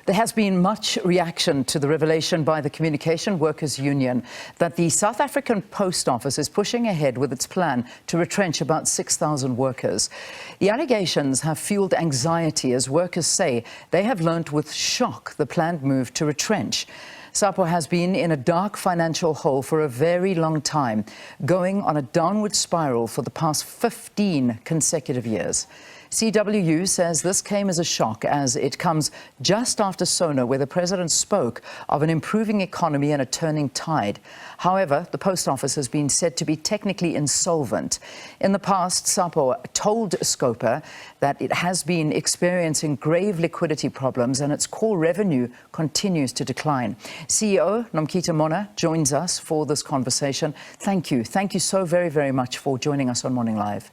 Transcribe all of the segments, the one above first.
There has been much reaction to the revelation by the Communication Workers Union that the South African Post Office is pushing ahead with its plan to retrench about 6,000 workers. The allegations have fueled anxiety as workers say they have learnt with shock the planned move to retrench. SAPO has been in a dark financial hole for a very long time, going on a downward spiral for the past 15 consecutive years. CWU says this came as a shock as it comes just after SONA, where the president spoke of an improving economy and a turning tide. However, the post office has been said to be technically insolvent. In the past, SAPO told SCOPA that it has been experiencing grave liquidity problems and its core revenue continues to decline. CEO Nomkhita Mona joins us for this conversation. Thank you. Thank you so very, very much for joining us on Morning Live.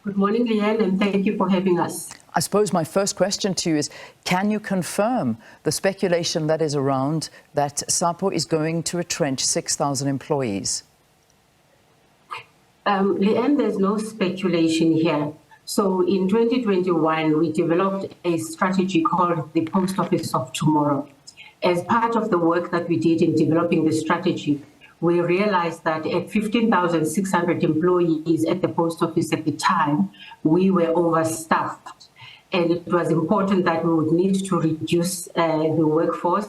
Good morning, Leanne, and thank you for having us. I suppose my first question to you is, can you confirm the speculation that is around that SAPO is going to retrench 6,000 employees? Leanne, there's no speculation here. So in 2021, we developed a strategy called the Post Office of Tomorrow. As part of the work that we did in developing the strategy, we realized that at 15,600 employees at the post office at the time, we were overstaffed. And it was important that we would need to reduce the workforce.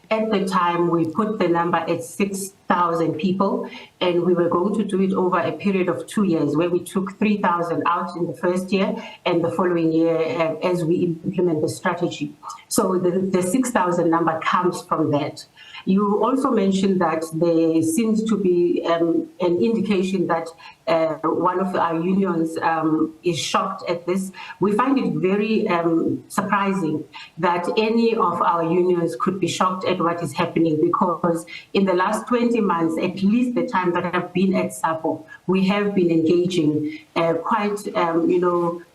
At the time, we put the number at 6,000 people, and we were going to do it over a period of 2 years, where we took 3,000 out in the first year and the following year as we implement the strategy. So the 6,000 number comes from that. You also mentioned that there seems to be an indication that one of our unions is shocked at this. We find it very surprising that any of our unions could be shocked at what is happening, because in the last 20 months, at least the time that I've been at SAPO, we have been engaging quite,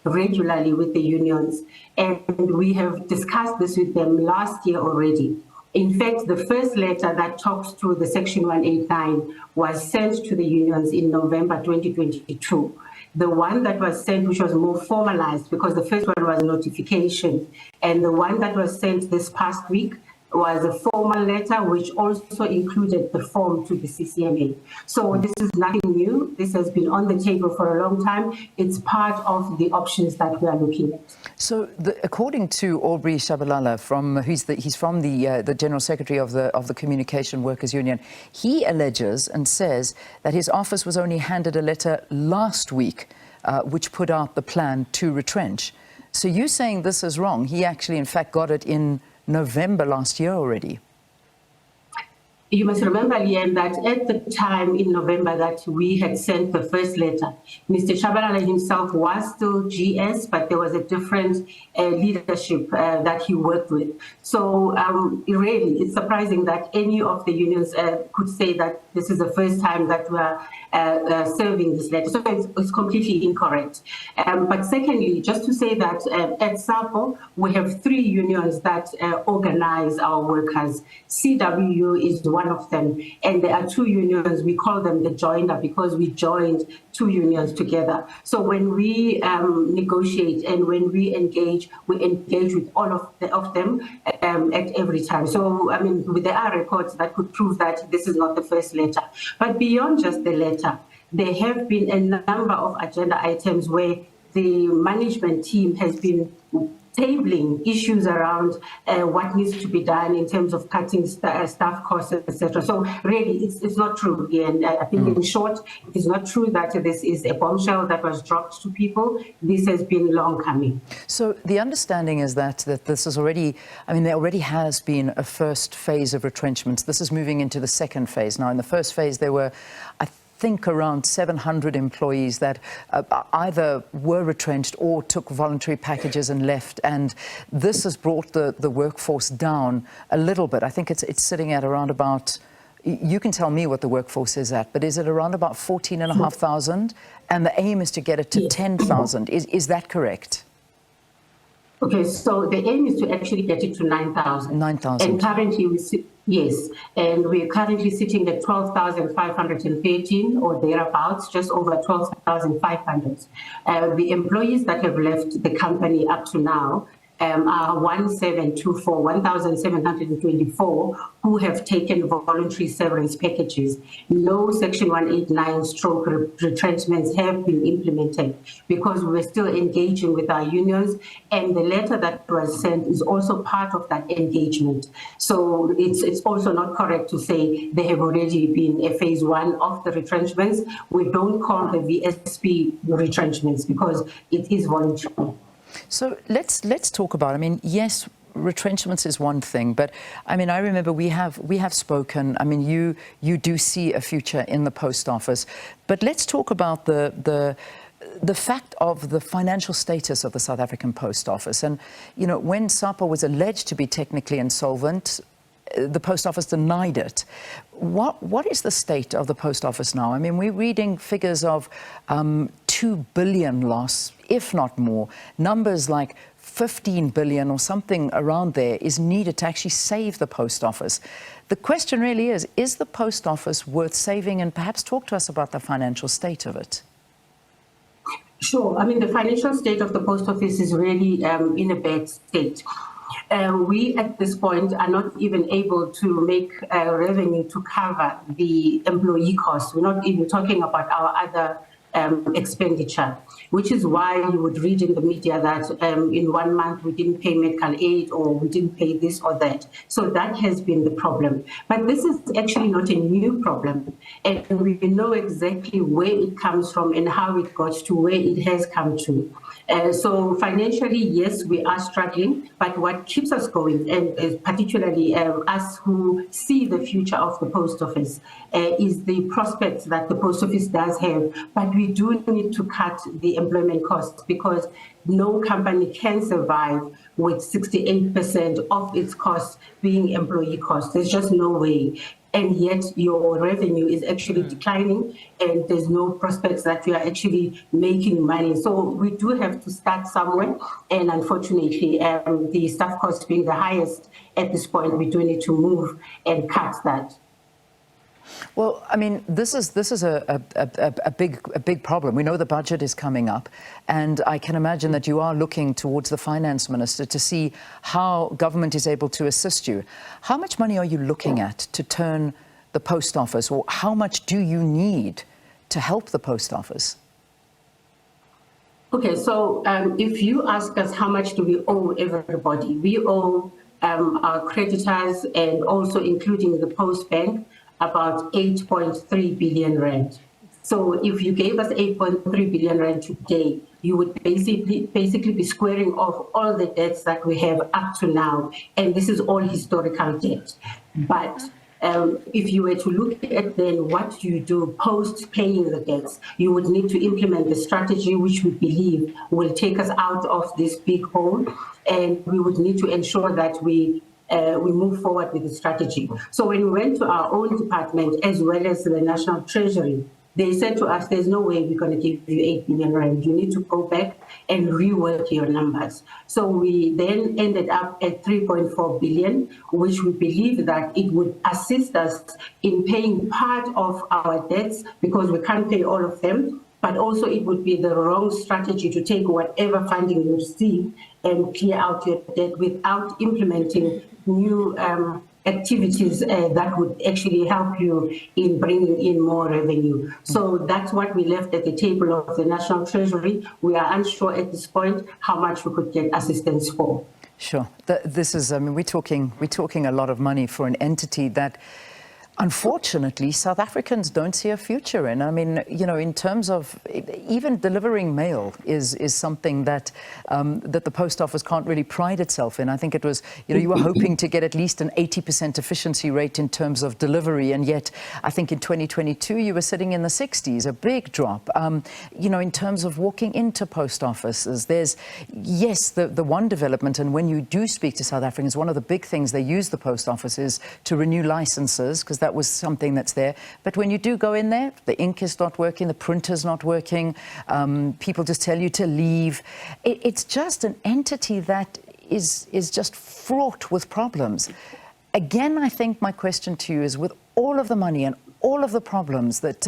regularly with the unions. And we have discussed this with them last year already. In fact, the first letter that talks to the Section 189 was sent to the unions in November 2022. The one that was sent, which was more formalized, because the first one was notification, and the one that was sent this past week was a formal letter, which also included the form to the CCMA. So this is nothing new. This has been on the table for a long time. It's part of the options that we are looking at. So, according to Aubrey Shabalala, he's from the General Secretary of the Communication Workers Union, he alleges and says that his office was only handed a letter last week, which put out the plan to retrench. So you're saying this is wrong? He actually, in fact, got it in November last year already. You must remember, Leanne, that at the time in November that we had sent the first letter, Mr. Shabalala himself was still GS, but there was a different leadership that he worked with. So really, it's surprising that any of the unions could say that this is the first time that we are serving this letter. So it's completely incorrect. But secondly, just to say that at SAPO, we have 3 unions that organize our workers. CWU is one of them, and there are 2 unions. We call them the joiner because we joined 2 unions together. So when we negotiate and when we engage with all of them at every time. So I mean, there are records that could prove that this is not the first letter. But beyond just the letter, there have been a number of agenda items where the management team has been tabling issues around what needs to be done in terms of cutting staff costs, etc. So really, it's not true. And I think in short, it's not true that this is a bombshell that was dropped to people. This has been long coming. So the understanding is that this is already, there already has been a first phase of retrenchments. This is moving into the second phase. Now, in the first phase, there were, I think, around 700 employees that either were retrenched or took voluntary packages and left, and this has brought the workforce down a little bit. I think it's sitting at around about, you can tell me what the workforce is at, but is it around about 14,500, and the aim is to get it to 10,000. Is that correct? Okay, so the aim is to actually get it to 9,000. 9,000. And currently we sit, yes, and we're currently sitting at 12,513 or thereabouts, just over 12,500. The employees that have left the company up to now are 1,724 who have taken voluntary severance packages. No Section 189 stroke retrenchments have been implemented because we're still engaging with our unions, and the letter that was sent is also part of that engagement. So it's also not correct to say they have already been a phase one of the retrenchments. We don't call the VSP retrenchments because it is voluntary. So let's talk about, I mean, yes, retrenchments is one thing, but I mean, I remember we have spoken. I mean, you do see a future in the post office, but let's talk about the fact of the financial status of the South African Post Office. And you know, when SAPO was alleged to be technically insolvent, the Post Office denied it. What is the state of the Post Office now? I mean, we're reading figures of 2 billion loss, if not more. Numbers like 15 billion or something around there is needed to actually save the Post Office. The question really is the Post Office worth saving? And perhaps talk to us about the financial state of it. Sure. I mean, the financial state of the Post Office is really in a bad state. We, at this point, are not even able to make revenue to cover the employee costs. We're not even talking about our other expenditure, which is why you would read in the media that in 1 month we didn't pay medical aid or we didn't pay this or that. So that has been the problem. But this is actually not a new problem. And we know exactly where it comes from and how it got to where it has come to. So financially, yes, we are struggling, but what keeps us going, and particularly us who see the future of the Post Office, is the prospects that the Post Office does have. But we do need to cut the employment costs because no company can survive with 68% of its costs being employee costs. There's just no way. And yet your revenue is actually declining and there's no prospects that we are actually making money. So we do have to start somewhere. And unfortunately, the staff costs being the highest at this point, we do need to move and cut that. Well, I mean, this is a big problem. We know the budget is coming up, and I can imagine that you are looking towards the finance minister to see how government is able to assist you. How much money are you looking at to turn the post office, or how much do you need to help the post office? Okay, so if you ask us how much do we owe everybody, we owe our creditors and also including the Post Bank about 8.3 billion rand. So if you gave us 8.3 billion rand today, you would basically be squaring off all the debts that we have up to now. And this is all historical debt. But if you were to look at then what you do post paying the debts, you would need to implement the strategy which we believe will take us out of this big hole. And we would need to ensure that we move forward with the strategy. So when we went to our own department, as well as the National Treasury, they said to us, there's no way we're going to give you 8 billion rand. You need to go back and rework your numbers. So we then ended up at 3.4 billion, which we believe that it would assist us in paying part of our debts because we can't pay all of them. But also it would be the wrong strategy to take whatever funding you receive and clear out your debt without implementing new activities that would actually help you in bringing in more revenue. So that's what we left at the table of the National Treasury. We are unsure at this point how much we could get assistance for. Sure. This is, I mean, we're talking a lot of money for an entity that, unfortunately, South Africans don't see a future in. I mean, you know, in terms of even delivering mail is something that that the post office can't really pride itself in. I think it was, you know, you were hoping to get at least an 80% efficiency rate in terms of delivery, and yet I think in 2022 you were sitting in the 60s, a big drop. You know, in terms of walking into post offices, there's, yes, the one development, and when you do speak to South Africans, one of the big things they use the post office is to renew licenses, because that was something that's there. But when you do go in there, the ink is not working, the printer's not working, people just tell you to leave. It's just an entity that is just fraught with problems. Again, I think my question to you is, with all of the money and all of the problems that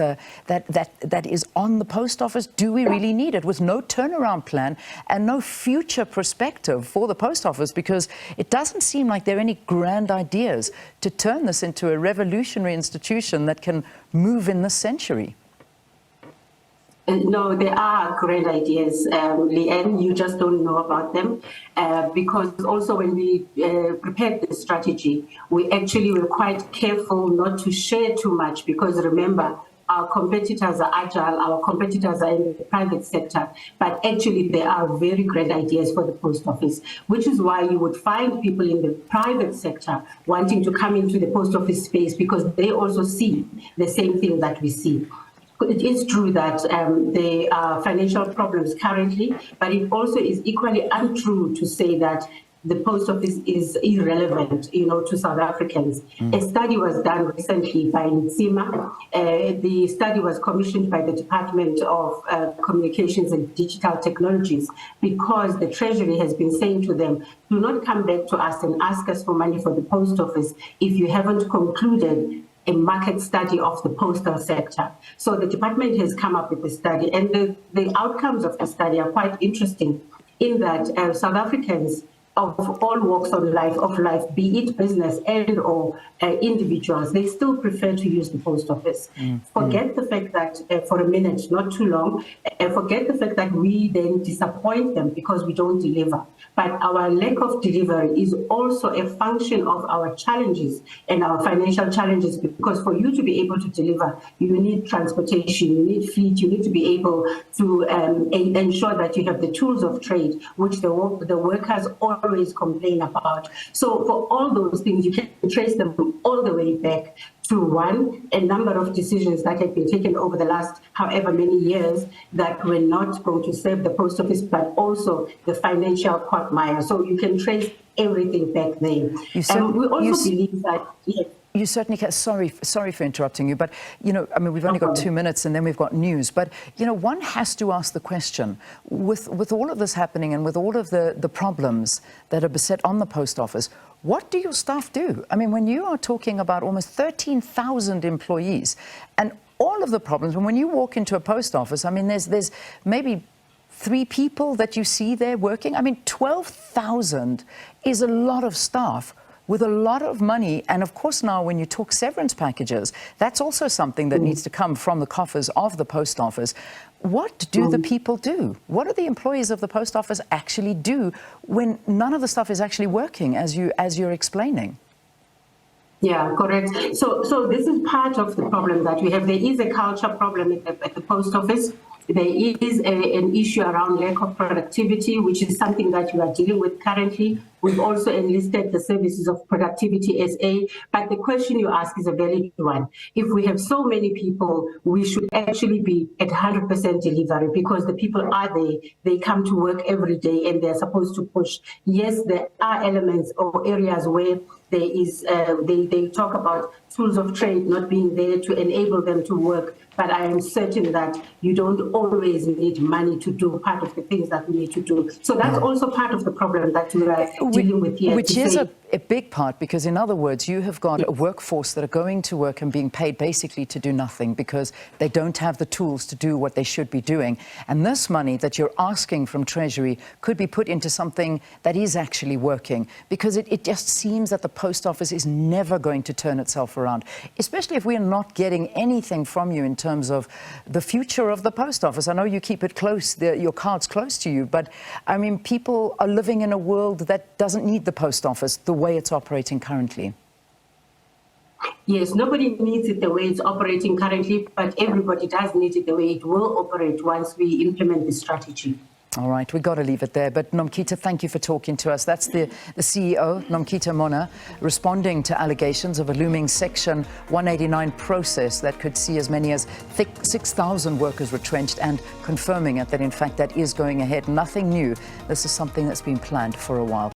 is on the post office, do we really need it with no turnaround plan and no future perspective for the post office? Because it doesn't seem like there are any grand ideas to turn this into a revolutionary institution that can move in this century. No, there are great ideas, Leanne. You just don't know about them because also when we prepared the strategy, we actually were quite careful not to share too much because remember, our competitors are agile, our competitors are in the private sector, but actually there are very great ideas for the post office, which is why you would find people in the private sector wanting to come into the post office space because they also see the same thing that we see. It is true that there are financial problems currently, but it also is equally untrue to say that the post office is irrelevant, to South Africans. A study was done recently by NCIMA. The study was commissioned by the Department of Communications and Digital Technologies because the Treasury has been saying to them, do not come back to us and ask us for money for the post office if you haven't concluded a market study of the postal sector. So the department has come up with the study, and the outcomes of the study are quite interesting in that South Africans of all walks of life, be it business and or individuals, they still prefer to use the post office. Forget the fact that, for a minute, not too long, forget the fact that we then disappoint them because we don't deliver. But our lack of delivery is also a function of our challenges and our financial challenges, because for you to be able to deliver, you need transportation, you need fleet, you need to be able to ensure that you have the tools of trade, which the workers always complain about. So for all those things, you can trace them all the way back to a number of decisions that have been taken over the last however many years that were not going to serve the post office, but also the financial quagmire. So you can trace everything back there. We also believe that, yes. You certainly can. Sorry for interrupting you, but, we've only got 2 minutes and then we've got news. But, one has to ask the question, with all of this happening and with all of the problems that are beset on the post office, what do your staff do? I mean, when you are talking about almost 13,000 employees and all of the problems, and when you walk into a post office, I mean, there's maybe 3 people that you see there working. I mean, 12,000 is a lot of staff with a lot of money. And of course, now when you talk severance packages, that's also something that needs to come from the coffers of the post office. What do the people do? What do the employees of the post office actually do when none of the stuff is actually working, as you're explaining? Yeah, correct. So this is part of the problem that we have. There is a culture problem at the post office. There is an issue around lack of productivity, which is something that we are dealing with currently. We've also enlisted the services of Productivity SA. But the question you ask is a valid one. If we have so many people, we should actually be at 100% delivery because the people are there. They come to work every day and they're supposed to push. Yes, there are elements or areas where there is, they talk about tools of trade not being there to enable them to work. But I am certain that you don't always need money to do part of the things that we need to do. So that's also part of the problem that we are dealing with here. Which is a big part, because in other words, you have got a workforce that are going to work and being paid basically to do nothing because they don't have the tools to do what they should be doing. And this money that you're asking from Treasury could be put into something that is actually working, because it just seems that the post office is never going to turn itself around, especially if we're not getting anything from you in terms of the future of the post office. I know you keep it close, your cards close to you, but I mean, people are living in a world that doesn't need the post office the way it's operating currently. Yes, nobody needs it the way it's operating currently, but everybody does need it the way it will operate once we implement the strategy. All right, we've got to leave it there. But Nomkhita, thank you for talking to us. That's the CEO, Nomkhita Mona, responding to allegations of a looming Section 189 process that could see as many as 6,000 workers retrenched, and confirming it that, in fact, that is going ahead. Nothing new. This is something that's been planned for a while.